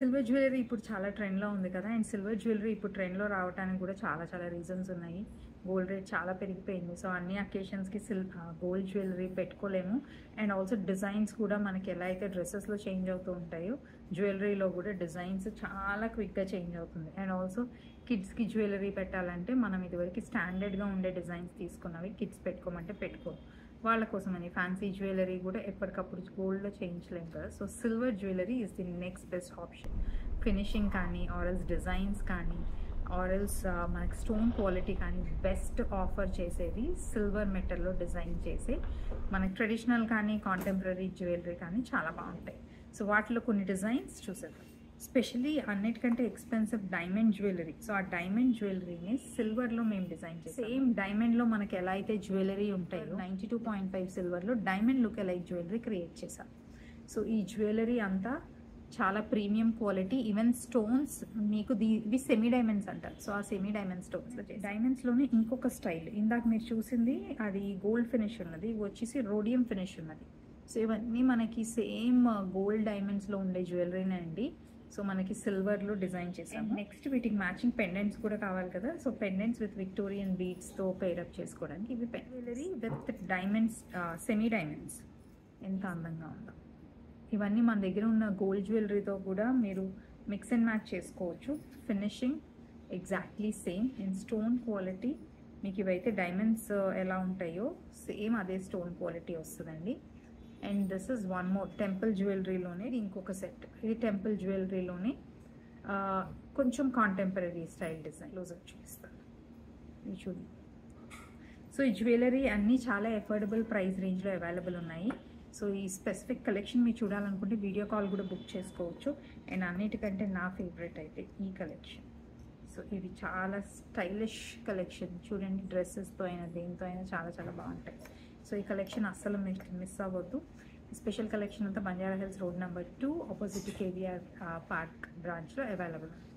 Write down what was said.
Silver jewellery ఇప్పుడు చాలా ట్రెండ్‌లో ఉంది కదా! అండ్ సిల్వర్ జ్యువెలరీ ఇప్పుడు ట్రెండ్‌లో రావడానికి కూడా చాలా రీజన్స్ ఉన్నాయి. గోల్డ్ రేట్ చాలా పెరిగిపోయింది. సో, అన్ని అకేషన్స్‌కి గోల్డ్ జ్యువెలరీ పెట్టుకోలేము. అండ్ ఆల్సో డిజైన్స్ కూడా మనకి ఎలా అయితే డ్రెసెస్‌లో చేంజ్ అవుతూ ఉంటాయో, జ్యువెలరీలో కూడా డిజైన్స్ చాలా క్విక్‌గా చేంజ్ అవుతుంది. అండ్ ఆల్సో కిడ్స్‌కి జ్యువెలరీ పెట్టాలంటే మనం ఇదివరకు స్టాండర్డ్‌గా ఉండే డిజైన్స్ తీసుకున్నవి కిడ్స్ పెట్టుకోమంటే పెట్టుకోరు. వాళ్ళ కోసమని ఫ్యాన్సీ జ్యువెలరీ కూడా ఎప్పటికప్పుడు గోల్డ్‌లో చేయించలేం కదా! So, silver jewellery is the next best option. Finishing కానీ, ఆరెల్స్ డిజైన్స్ కానీ, ఆరెల్స్ మనకి స్టోన్ క్వాలిటీ కానీ బెస్ట్ ఆఫర్ చేసేది సిల్వర్ మెటల్‌లో డిజైన్ చేసే మనకి ట్రెడిషనల్ కానీ, కాంటెంపరరీ జ్యువెలరీ కానీ చాలా బాగుంటాయి. సో, వాటిలో కొన్ని డిజైన్స్ చూసేద్దాం. స్పెషల్లీ అన్నిటికంటే ఎక్స్పెన్సివ్ డైమండ్ జ్యువెలరీ. సో, ఆ డైమండ్ జ్యువెలరీని సిల్వర్లో మేము డిజైన్ చేసాం. సేమ్ డైమండ్లో మనకి ఎలా అయితే జ్యువెలరీ ఉంటాయో 92.5 సిల్వర్లో diamond look alike jewellery create చేశాం. సో, ఈ జ్యువెలరీ అంతా చాలా ప్రీమియం క్వాలిటీ. ఈవెన్ స్టోన్స్ మీకు ఇవి సెమీ డైమండ్స్ అంటారు. సో, ఆ సెమీ డైమండ్ స్టోన్స్ డైమండ్స్లోనే ఇంకొక స్టైల్ ఇందాక మీరు చూసింది అది గోల్డ్ ఫినిష్ ఉన్నది, ఇవి వచ్చేసి రోడియం ఫినిష్ ఉన్నది. సో, ఇవన్నీ మనకి సేమ్ గోల్డ్ డైమండ్స్లో ఉండే జ్యువెలరీనే అండి. సో, మనకి సిల్వర్లో డిజైన్ చేసాము. నెక్స్ట్ వీటికి మ్యాచింగ్ పెండెంట్స్ కూడా కావాలి కదా! సో, పెండెంట్స్ విత్ విక్టోరియన్ బీడ్స్తో పేరప్ చేసుకోవడానికి ఇవి jewellery with diamonds, semi diamonds ఎంత అందంగా ఉందో. ఇవన్నీ మన దగ్గర ఉన్న గోల్డ్ జ్యువెలరీతో కూడా మీరు మిక్స్ అండ్ మ్యాచ్ చేసుకోవచ్చు. Finishing exactly same. And stone quality మీకు ఇవైతే డైమండ్స్ ఎలా ఉంటాయో సేమ్ అదే స్టోన్ క్వాలిటీ వస్తుందండి. And this is one more temple జ్యువెలరీలోనే ఇంకొక సెట్. ఇది టెంపుల్ జ్యువెలరీలోనే కొంచెం కాంటెంపరీ స్టైల్ డిజైన్ క్లోజర్ చూపిస్తాను. ఇది చూడండి. సో, ఈ జ్యువెలరీ అన్నీ చాలా ఎఫోర్డబుల్ ప్రైస్ రేంజ్లో అవైలబుల్ ఉన్నాయి. సో, ఈ స్పెసిఫిక్ కలెక్షన్ మీరు చూడాలనుకుంటే వీడియో కాల్ కూడా బుక్ చేసుకోవచ్చు. అండ్ అన్నిటికంటే నా ఫేవరెట్ అయితే ఈ కలెక్షన్. సో, ఇది చాలా స్టైలిష్ కలెక్షన్. చూడండి, డ్రెస్సెస్తో అయినా దేనితో అయినా చాలా బాగుంటాయి. సో, ఈ కలెక్షన్ అస్సలు మిస్ అవ్వద్దు. స్పెషల్ కలెక్షన్ అంతా Banjara hills road number 2 opposite KVR park బ్రాంచ్లో అవైలబుల్ ఉంది.